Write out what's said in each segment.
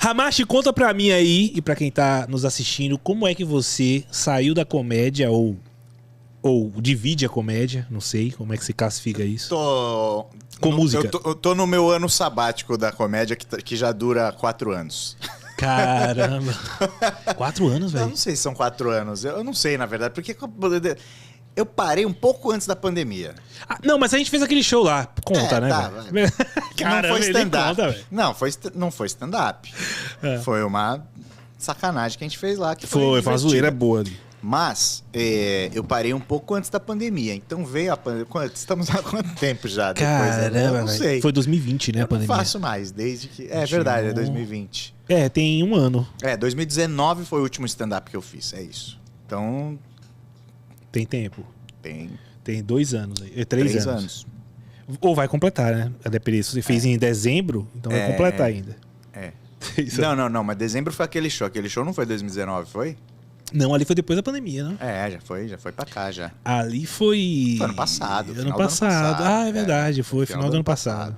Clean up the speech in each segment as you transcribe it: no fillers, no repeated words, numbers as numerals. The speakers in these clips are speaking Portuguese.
Hamashi, conta pra mim aí e pra quem tá nos assistindo, como é que você saiu da comédia ou divide a comédia, não sei como é que se classifica isso. Com música. Eu tô no meu ano sabático da comédia que já dura 4 anos. Caramba. 4 anos, velho? Eu não sei se são 4 anos. Eu não sei, na verdade, porque eu parei um pouco antes da pandemia. Ah, não, mas a gente fez aquele show lá. Conta, né? Tá, Cara, não foi stand-up. Não, Não foi stand-up. É. Foi uma sacanagem que a gente fez lá. Que foi uma zoeira boa ali. Mas eu parei um pouco antes da pandemia. Então veio a pandemia. Estamos há quanto tempo já? Caramba, não sei. Foi 2020, né, a pandemia? Não faço mais, desde que... É verdade, é 2020. Tem um ano. 2019 foi o último stand-up que eu fiz, é isso. Então... Tem tempo. Tem 2 anos aí. 3 anos. Ou vai completar, né? A depender. Se você fez em dezembro, então vai completar ainda. Não, mas dezembro foi aquele show. Aquele show não foi 2019, foi? Não, ali foi depois da pandemia, né? Já foi pra cá, já. Ali foi... Foi ano passado. Ano passado. Ah, é verdade. Foi final do ano passado.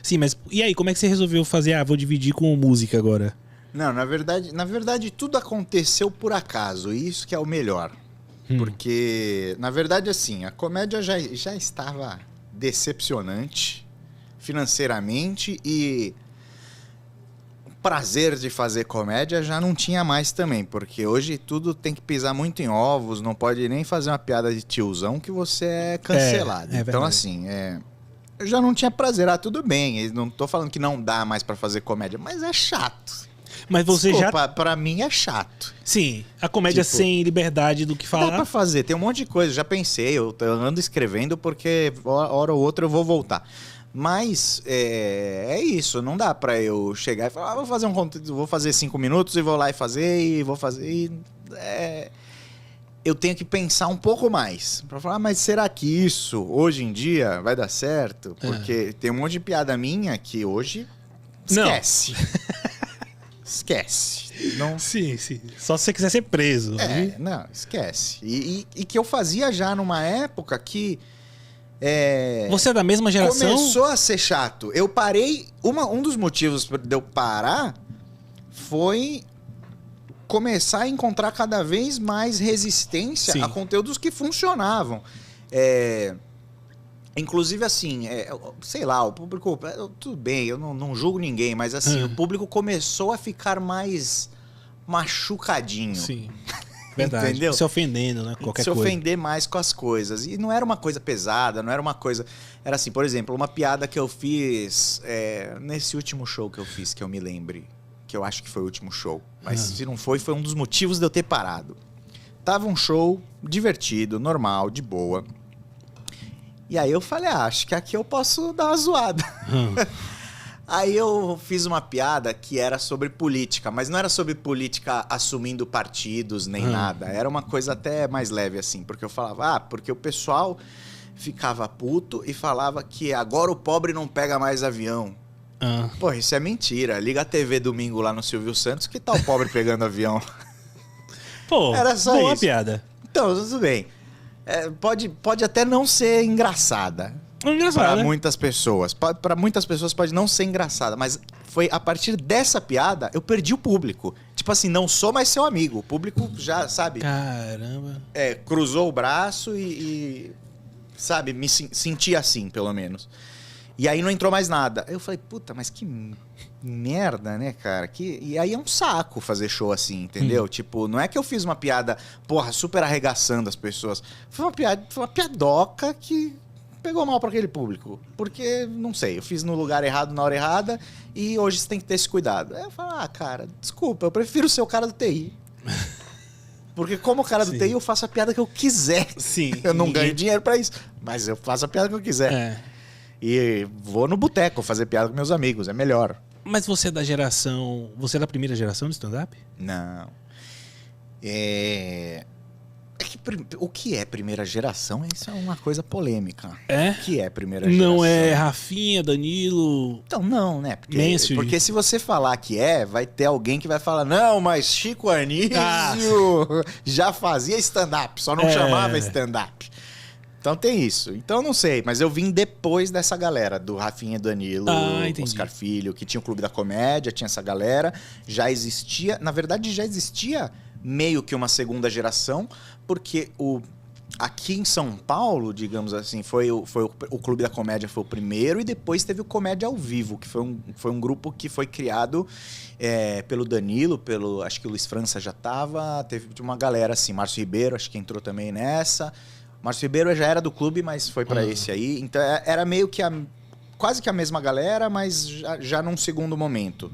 Sim, mas... E aí, como é que você resolveu fazer? Vou dividir com música agora. Não, na verdade, tudo aconteceu por acaso. E isso que é o melhor. Porque, na verdade, assim, a comédia já estava decepcionante financeiramente e... prazer de fazer comédia já não tinha mais também, porque hoje tudo tem que pisar muito em ovos, não pode nem fazer uma piada de tiozão que você é cancelado. Então, assim, eu já não tinha prazer. Tudo bem, não tô falando que não dá mais pra fazer comédia, mas é chato. Mas você Pra mim é chato. Sim, a comédia sem liberdade do que falar. Dá pra fazer, tem um monte de coisa, já pensei, eu ando escrevendo porque hora ou outra eu vou voltar. Mas é isso, não dá pra eu chegar e falar, vou fazer um conteúdo, vou fazer 5 minutos e vou lá e fazer, e vou fazer. Eu tenho que pensar um pouco mais. Pra falar, mas será que isso, hoje em dia, vai dar certo? Porque tem um monte de piada minha que hoje esquece. Esquece. Não... Sim. Só se você quiser ser preso. Não, esquece. E que eu fazia já numa época que... Você é da mesma geração? Começou a ser chato. Eu parei... Um dos motivos de eu parar foi começar a encontrar cada vez mais resistência a conteúdos que funcionavam. Inclusive, assim, sei lá, o público... Tudo bem, eu não julgo ninguém, mas assim, o público começou a ficar mais machucadinho. Sim. Verdade. Entendeu? Se ofendendo, né? Qualquer coisa. Se ofender mais com as coisas. E não era uma coisa pesada, não era uma coisa... Era assim, por exemplo, uma piada que eu fiz nesse último show que eu fiz, que eu me lembre. Que eu acho que foi o último show. Mas se não foi um dos motivos de eu ter parado. Tava um show divertido, normal, de boa. E aí eu falei, acho que aqui eu posso dar uma zoada. Aí eu fiz uma piada que era sobre política, mas não era sobre política assumindo partidos nem nada. Era uma coisa até mais leve assim, porque eu falava, porque o pessoal ficava puto e falava que agora o pobre não pega mais avião. Pô, isso é mentira. Liga a TV domingo lá no Silvio Santos, que tá o pobre pegando avião? Pô, era só boa isso. Piada. Então, tudo bem. Pode até não ser engraçada. Para muitas pessoas. Para muitas pessoas pode não ser engraçada, mas foi a partir dessa piada eu perdi o público. Tipo assim, não sou mais seu amigo. O público já, sabe? Caramba. Cruzou o braço e sabe, me senti assim, pelo menos. E aí não entrou mais nada. Eu falei, puta, mas que merda, né, cara? E aí é um saco fazer show assim, entendeu? Tipo, não é que eu fiz uma piada, porra, super arregaçando as pessoas. Foi uma piadoca que pegou mal pra aquele público. Porque, não sei, eu fiz no lugar errado, na hora errada, e hoje você tem que ter esse cuidado. Aí eu falo, cara, desculpa, eu prefiro ser o cara do TI. Porque como cara do TI, eu faço a piada que eu quiser. Sim. Eu não ganho dinheiro pra isso, mas eu faço a piada que eu quiser. E vou no boteco fazer piada com meus amigos, é melhor. Mas você é da geração... Você é da primeira geração de stand-up? Não. O que é primeira geração? Isso é uma coisa polêmica. O que é primeira geração? Não é Rafinha, Danilo... Então não, né? Porque se você falar que vai ter alguém que vai falar, não, mas Chico Anísio já fazia stand-up, só não chamava stand-up. Então tem isso. Então não sei, mas eu vim depois dessa galera, do Rafinha e Danilo, Oscar Filho, que tinha o Clube da Comédia, tinha essa galera. Já existia, na verdade já existia meio que uma segunda geração, porque aqui em São Paulo, digamos assim, o Clube da Comédia foi o primeiro, e depois teve o Comédia ao Vivo, que foi um grupo que foi criado pelo Danilo, acho que o Luiz França já tava, teve uma galera assim, Márcio Ribeiro, acho que entrou também nessa. Márcio Ribeiro já era do clube, mas foi pra esse aí. Então era meio que quase que a mesma galera, mas já num segundo momento.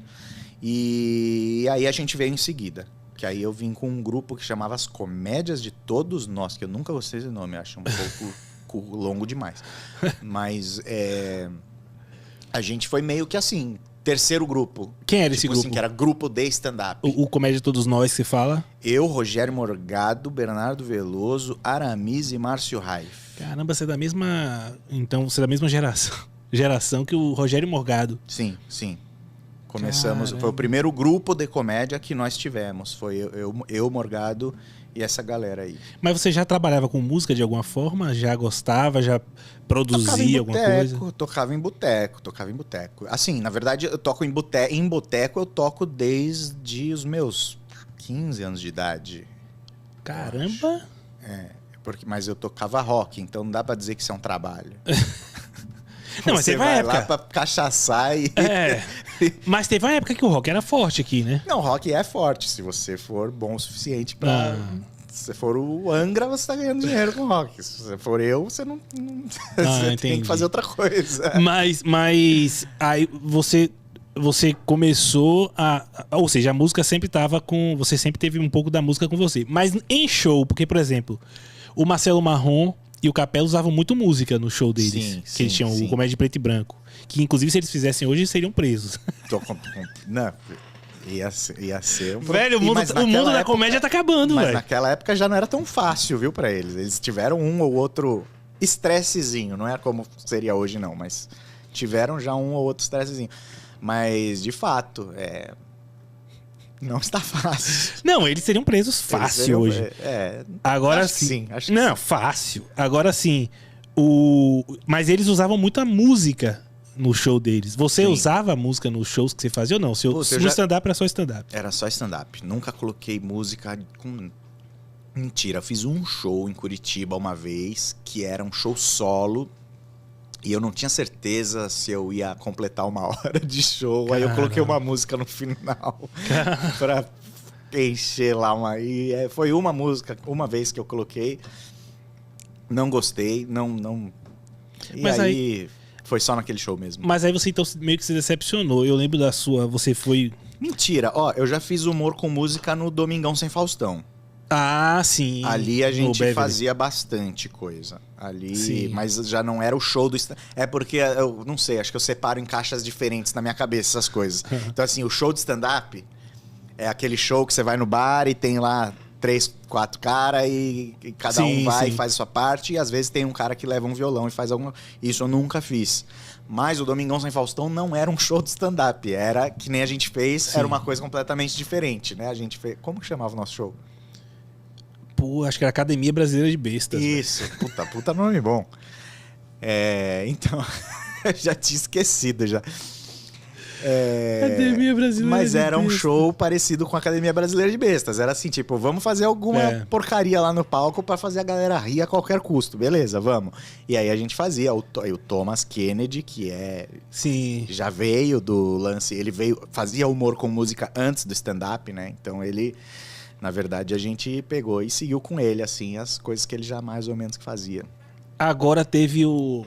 E aí a gente veio em seguida. Que aí eu vim com um grupo que chamava As Comédias de Todos Nós, que eu nunca gostei desse nome, acho um pouco longo demais. Mas a gente foi meio que assim, terceiro grupo. Quem era esse grupo? Assim, que era grupo de stand-up. O Comédia de Todos Nós, que você fala? Eu, Rogério Morgado, Bernardo Veloso, Aramis e Márcio Raif. Caramba, você é da mesma... Então, você é da mesma geração que o Rogério Morgado. Sim, sim. Começamos, foi o primeiro grupo de comédia que nós tivemos. Foi eu, Morgado e essa galera aí. Mas você já trabalhava com música de alguma forma? Já gostava? Já produzia alguma coisa? Tocava em boteco. Assim, na verdade, eu toco em boteco eu toco desde os meus 15 anos de idade. Caramba! Mas eu tocava rock, então não dá pra dizer que isso é um trabalho. Não, mas você teve uma vai época... lá pra cachaçar e... Mas teve uma época que o rock era forte aqui, né? Não, o rock é forte, se você for bom o suficiente pra... Se você for o Angra, você tá ganhando dinheiro com rock. Se você for eu, você não você tem que fazer outra coisa. Mas aí você começou ou seja, a música sempre tava com... Você sempre teve um pouco da música com você. Mas em show, porque, por exemplo, o Marcelo Marrom e o Capela usavam muito música no show deles. Que eles tinham o Comédia de Preto e Branco. Que, inclusive, se eles fizessem hoje, seriam presos. Não, ia ser... Velho, o mundo da comédia tá acabando, velho. Mas naquela época já não era tão fácil, viu, pra eles. Eles tiveram um ou outro estressezinho. Não é como seria hoje, não. Mas tiveram já um ou outro estressezinho. Mas, de fato, não está fácil. Não, eles seriam presos fácil hoje. Agora sim. Acho que não, fácil. Agora sim. Mas eles usavam muita música no show deles. Você usava música nos shows que você fazia ou não? No stand-up era só stand-up? Era só stand-up. Nunca coloquei música com... Mentira, eu fiz um show em Curitiba uma vez, que era um show solo, e eu não tinha certeza se eu ia completar 1 hora de show. Caramba. Aí eu coloquei uma música no final pra encher lá foi uma música, uma vez que eu coloquei. Não gostei, não... E mas aí foi só naquele show mesmo. Mas aí você então meio que se decepcionou. Eu lembro você foi... Mentira, eu já fiz humor com música no Domingão Sem Faustão. Ah, sim. Ali a gente fazia bastante coisa. Mas já não era o show do... É porque, eu não sei, acho que eu separo em caixas diferentes na minha cabeça essas coisas. Então assim, o show de stand-up é aquele show que você vai no bar e tem lá 3, 4 caras e cada um vai e faz a sua parte, e às vezes tem um cara que leva um violão e faz alguma... Isso eu nunca fiz. Mas o Domingão Sem Faustão não era um show de stand-up, era que nem a gente fez, era uma coisa completamente diferente, né? A gente fez... Como que chamava o nosso show? Pô, acho que era Academia Brasileira de Bestas. Isso, puta nome bom. Então, já tinha esquecido já. Academia Brasileira mas era um show parecido com a Academia Brasileira de Bestas. Era assim, tipo, vamos fazer alguma porcaria lá no palco pra fazer a galera rir a qualquer custo. Beleza, vamos. E aí a gente fazia. O Thomas Kennedy, que já veio do lance... Ele fazia humor com música antes do stand-up, né? Então ele... Na verdade, a gente pegou e seguiu com ele, assim, as coisas que ele já mais ou menos fazia. Agora teve o...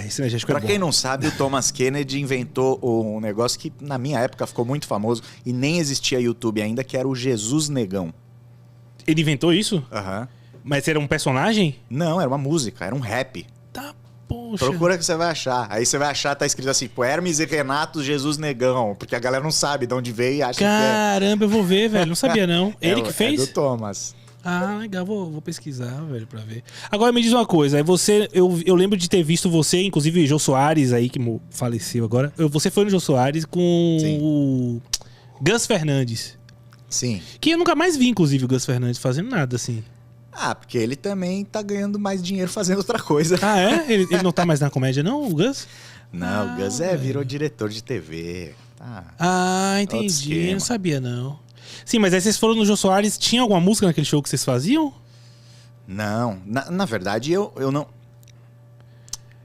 esse negócio pra quem não sabe, o Thomas Kennedy inventou um negócio que na minha época ficou muito famoso e nem existia YouTube ainda, que era o Jesus Negão. Ele inventou isso? Aham. Mas era um personagem? Não, era uma música, era um rap. Tá, poxa. Procura que você vai achar. Aí você vai achar, tá escrito assim, Hermes e Renato Jesus Negão, porque a galera não sabe de onde veio e acha que é. Caramba, eu vou ver, velho, não sabia não. Ele que fez? É do Thomas. Ah, legal, vou pesquisar, velho, pra ver. Agora me diz uma coisa, eu lembro de ter visto você, inclusive o Jô Soares aí, que faleceu agora. Você foi no Jô Soares com o Gus Fernandes. Sim. Que eu nunca mais vi, inclusive, o Gus Fernandes fazendo nada, assim. Porque ele também tá ganhando mais dinheiro fazendo outra coisa. Ah, é? Ele não tá mais na comédia, não, o Gus? Não, o Gus virou diretor de TV. Entendi. Eu não sabia, não. Sim, mas aí vocês foram no Jô Soares, tinha alguma música naquele show que vocês faziam? Não, na verdade eu não...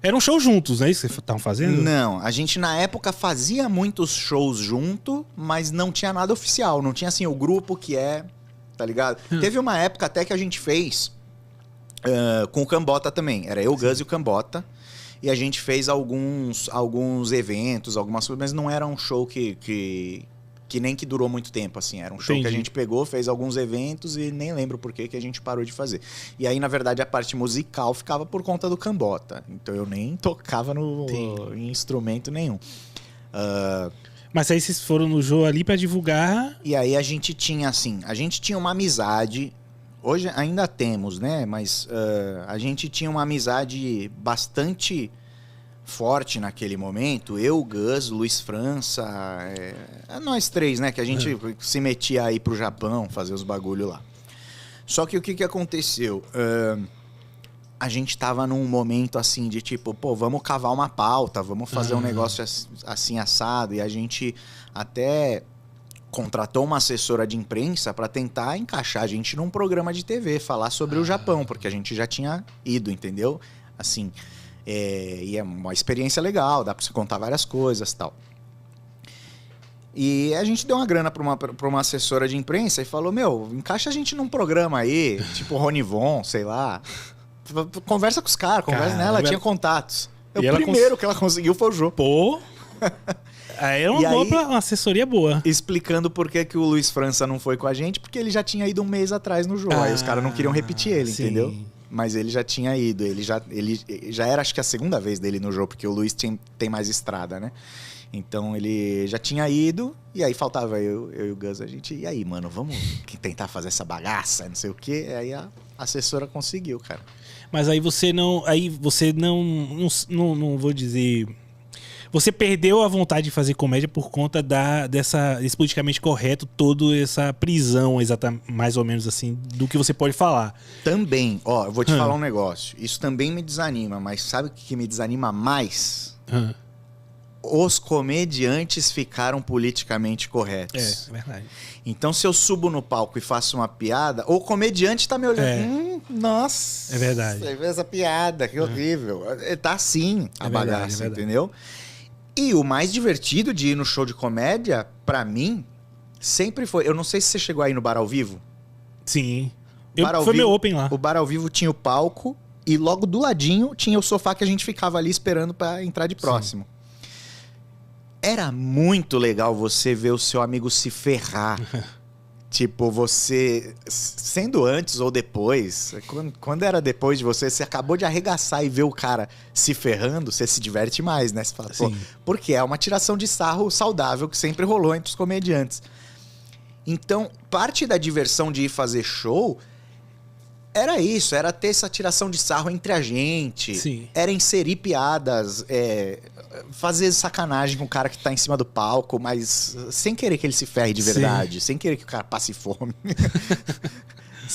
Era um show juntos, né? Isso que vocês estavam fazendo? Não, a gente na época fazia muitos shows junto, mas não tinha nada oficial. Não tinha assim o grupo que tá ligado? Teve uma época até que a gente fez com o Cambota também. Era eu, o Gus e o Cambota. E a gente fez alguns eventos, algumas coisas, mas não era um show que nem que durou muito tempo, assim. Era um show que a gente pegou, fez alguns eventos e nem lembro por que a gente parou de fazer. E aí, na verdade, a parte musical ficava por conta do Cambota. Então eu nem tocava em instrumento nenhum. Mas aí vocês foram no Jô ali pra divulgar... E aí a gente tinha uma amizade... Hoje ainda temos, né? Mas a gente tinha uma amizade bastante forte naquele momento. Eu, o Gus, Luiz França, nós três, né? Que a gente se metia aí pro Japão fazer os bagulho lá. Só que o que aconteceu? A gente tava num momento assim de tipo, vamos cavar uma pauta, vamos fazer um negócio assim assado. E a gente até contratou uma assessora de imprensa para tentar encaixar a gente num programa de TV, falar sobre o Japão, porque a gente já tinha ido, entendeu? Assim, e é uma experiência legal, dá para você contar várias coisas e tal. E a gente deu uma grana pra uma assessora de imprensa e falou, encaixa a gente num programa aí, tipo Ronivon, sei lá. Conversa com os caras, ela tinha contatos. O primeiro que ela conseguiu foi o Jô. Pô... Aí é uma assessoria boa. Explicando por que o Luiz França não foi com a gente, porque ele já tinha ido um mês atrás no jogo. Aí os caras não queriam repetir ele, entendeu? Mas ele já tinha ido. Ele já era, acho que a segunda vez dele no jogo, porque o Luiz tem mais estrada, né? Então ele já tinha ido, e aí faltava eu e o Gus. A gente, e aí, mano, vamos tentar fazer essa bagaça, não sei o quê. Aí a assessora conseguiu, cara. Mas aí você não vou dizer... Você perdeu a vontade de fazer comédia por conta desse politicamente correto, toda essa prisão, mais ou menos assim, do que você pode falar. Também, eu vou te falar um negócio. Isso também me desanima, mas sabe o que me desanima mais? Os comediantes ficaram politicamente corretos. É verdade. Então, se eu subo no palco e faço uma piada, o comediante tá me olhando. Nossa. É verdade. Você viu essa piada, que horrível. Tá assim a bagaça, entendeu? E o mais divertido de ir no show de comédia, pra mim, sempre foi... Eu não sei se você chegou aí no Bar ao Vivo. Sim. Foi meu open lá. O Bar ao Vivo tinha o palco e logo do ladinho tinha o sofá que a gente ficava ali esperando pra entrar de próximo. Sim. Era muito legal você ver o seu amigo se ferrar. Tipo, você... Sendo antes ou depois... Quando era depois de você acabou de arregaçar e ver o cara se ferrando, você se diverte mais, né? Você fala, porque é uma tiração de sarro saudável que sempre rolou entre os comediantes. Então, parte da diversão de ir fazer show era isso, era ter essa tiração de sarro entre a gente. Sim. Era inserir piadas, fazer sacanagem com o cara que tá em cima do palco, mas sem querer que ele se ferre de verdade, sem querer que o cara passe fome.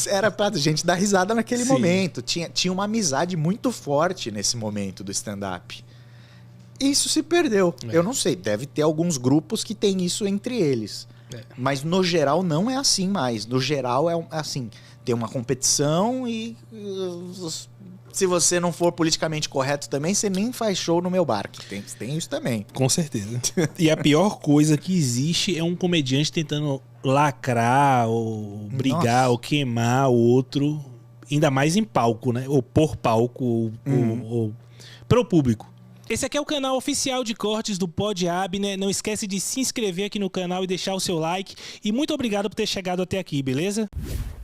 Era pra gente dar risada naquele momento. Tinha uma amizade muito forte nesse momento do stand-up. Isso se perdeu. Eu não sei, deve ter alguns grupos que tem isso entre eles. Mas no geral não é assim mais. No geral é assim, tem uma competição e se você não for politicamente correto também, você nem faz show no meu bar. Tem isso também. Com certeza. E a pior coisa que existe é um comediante tentando lacrar ou brigar ou queimar o outro, ainda mais em palco, né? Ou por palco ou pro público. Esse aqui é o canal oficial de cortes do Pod Abner. Não esquece de se inscrever aqui no canal e deixar o seu like. E muito obrigado por ter chegado até aqui, beleza?